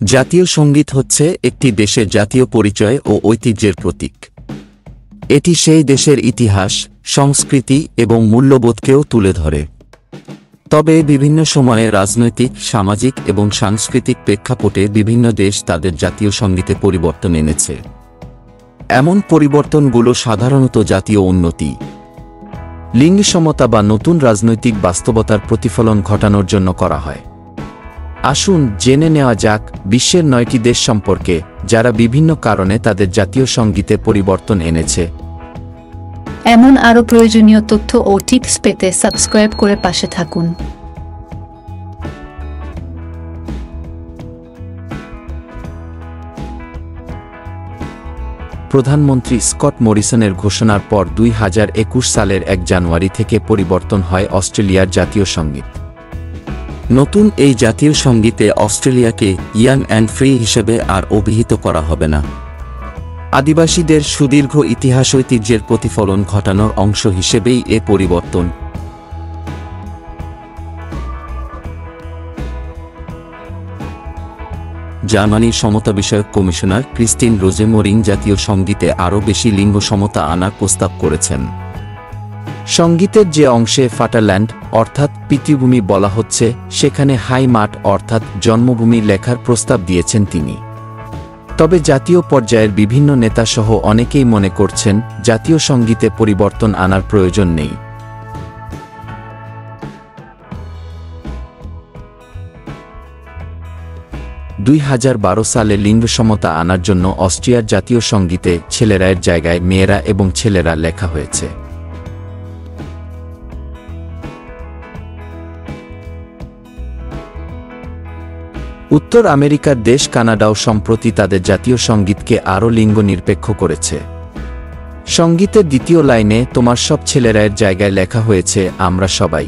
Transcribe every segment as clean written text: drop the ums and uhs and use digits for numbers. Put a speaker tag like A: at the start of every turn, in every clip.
A: জাতীয় সঙ্গীত হচ্ছে একটি দেশের জাতীয় পরিচয় ও ঐতিহ্যের প্রতীক। এটি সেই দেশের ইতিহাস, সংস্কৃতি এবং মূল্যবোধকেও তুলে ধরে। তবে বিভিন্ন সময়ে রাজনৈতিক, সামাজিক এবং সাংস্কৃতিক প্রেক্ষাপটে বিভিন্ন দেশ তাদের জাতীয় সঙ্গীতে পরিবর্তন এনেছে। এমন পরিবর্তনগুলো সাধারণত জাতীয় উন্নতি, লিঙ্গ সমতা বা নতুন রাজনৈতিক বাস্তবতার প্রতিফলন ঘটানোর জন্য করা হয়। আসুন জেনে নেওয়া যাক বিশ্বের 9টি দেশ সম্পর্কে যারা বিভিন্ন কারণে তাদের জাতীয় সঙ্গীতে পরিবর্তন এনেছে।
B: এমন আরও প্রয়োজনীয় তথ্য ও টিপস পেতে সাবস্ক্রাইব করে পাশে থাকুন।
A: প্রধানমন্ত্রী স্কট মরিসনের ঘোষণার পর 2021 সালের 1 জানুয়ারি থেকে পরিবর্তন হয় অস্ট্রেলিয়ার জাতীয় সঙ্গীত। নতুন এই জাতীয় সঙ্গীতে অস্ট্রেলিয়াকে ইয়াং অ্যান্ড ফ্রি হিসেবে আর অভিহিত করা হবে না। আদিবাসীদের সুদীর্ঘ ইতিহাস ঐতিহ্যের প্রতিফলন ঘটানোর অংশ হিসেবেই এ পরিবর্তন। জার্মানির সমতা বিষয়ক কমিশনার ক্রিস্টিন রোজেমোরিং জাতীয় সঙ্গীতে আরও বেশি লিঙ্গ সমতা আনার প্রস্তাব করেছেন। সঙ্গীতের যে অংশে ফাটারল্যান্ড অর্থাৎ পিতৃভূমি বলা হচ্ছে, সেখানে হাইমাট অর্থাৎ জন্মভূমি লেখার প্রস্তাব দিয়েছেন তিনি। তবে জাতীয় পর্যায়ের বিভিন্ন নেতাসহ অনেকেই মনে করছেন জাতীয় সঙ্গীতে পরিবর্তন আনার প্রয়োজন নেই। সালে লিঙ্গ সমতা আনার জন্য অস্ট্রিয়ার জাতীয় সঙ্গীতে ছেলেরা এর জায়গায় মেয়েরা এবং ছেলেরা লেখা হয়েছে। উত্তর আমেরিকার দেশ কানাডাও সম্প্রতি তাদের জাতীয় সঙ্গীতকে আরও লিঙ্গ নিরপেক্ষ করেছে। সঙ্গীতের দ্বিতীয় লাইনে তোমার সব ছেলেরা এর জায়গায় লেখা হয়েছে আমরা সবাই।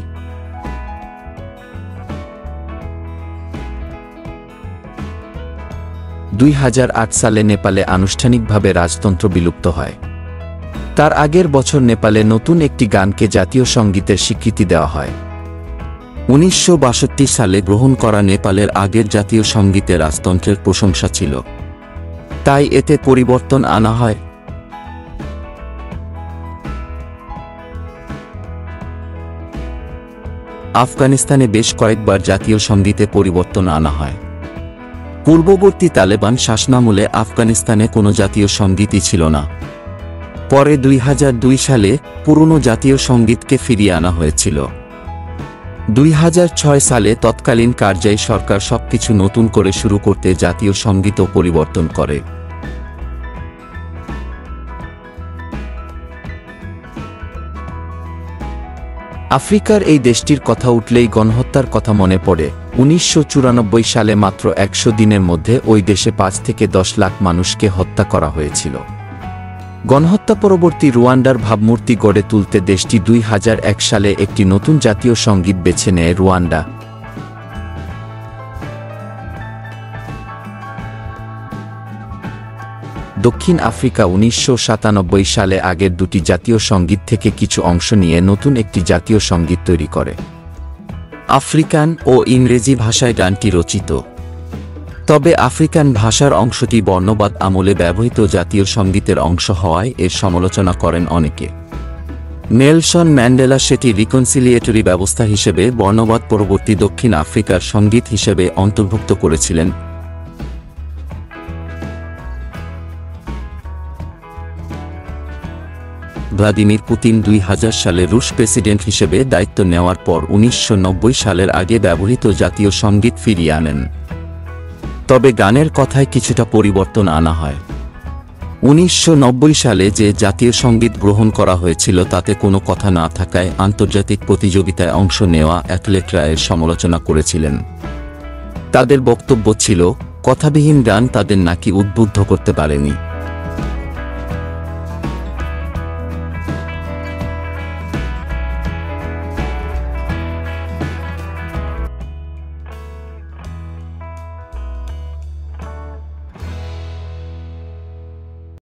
A: 2008 সালে নেপালে আনুষ্ঠানিকভাবে রাজতন্ত্র বিলুপ্ত হয়। তার আগের বছর নেপালে নতুন একটি গানকে জাতীয় সঙ্গীতের স্বীকৃতি দেওয়া হয়। 1962 সালে গ্রহণ করা নেপালের আগের জাতীয় সঙ্গীতে রাজতন্ত্রের প্রশংসা ছিল, তাই এতে পরিবর্তন আনা হয়। আফগানিস্তানে বেশ কয়েকবার জাতীয় সঙ্গীতে পরিবর্তন আনা হয়। পূর্ববর্তী তালেবান শাসনামলে আফগানিস্তানে কোনো জাতীয় সঙ্গীতই ছিল না। পরে 2002 সালে পুরনো জাতীয় সঙ্গীতকে ফিরিয়ে আনা হয়েছিল। 2006 সালে তৎকালীন কারজাই সরকার সবকিছু নতুন করে শুরু করতে জাতীয় সঙ্গীতও পরিবর্তন করে। আফ্রিকার এই দেশটির কথা উঠলেই গণহত্যার কথা মনে পড়ে। 1994 সালে মাত্র 100 দিনের মধ্যে ওই দেশে 5 থেকে 10 লাখ মানুষকে হত্যা করা হয়েছিল। গণহত্যা পরবর্তী রুয়ান্ডার ভাবমূর্তি গড়ে তুলতে দেশটি 2001 সালে একটি নতুন জাতীয় সঙ্গীত বেছে নেয়, রুয়ান্ডা। দক্ষিণ আফ্রিকা 1997 সালে আগের দুটি জাতীয় সঙ্গীত থেকে কিছু অংশ নিয়ে নতুন একটি জাতীয় সঙ্গীত তৈরি করে। আফ্রিকান ও ইংরেজি ভাষায় গানটি রচিত, তবে আফ্রিকান ভাষার অংশটি বর্ণবাদ আমলে ব্যবহৃত জাতীয় সঙ্গীতের অংশ হওয়ায় এর সমালোচনা করেন অনেকে। নেলসন ম্যান্ডেলা সেটি রিকনসিলিয়েটরি ব্যবস্থা হিসেবে বর্ণবাদ পরবর্তী দক্ষিণ আফ্রিকার সঙ্গীত হিসেবে অন্তর্ভুক্ত করেছিলেন। ভ্লাদিমির পুতিন 2000 সালে রুশ প্রেসিডেন্ট হিসেবে দায়িত্ব নেওয়ার পর 1990 সালের আগে ব্যবহৃত জাতীয় সঙ্গীত ফিরিয়ে আনেন। তবে গানের কথায় কিছুটা পরিবর্তন আনা হয়। 1990 সালে যে জাতীয় সঙ্গীত গ্রহণ করা হয়েছিল তাতে কোনো কথা না থাকায় আন্তর্জাতিক প্রতিযোগিতায় অংশ নেওয়া অ্যাথলেটরা এর সমালোচনা করেছিলেন। তাদের বক্তব্য ছিল, কথাবিহীন গান তাদের নাকি উদ্বুদ্ধ করতে পারেনি।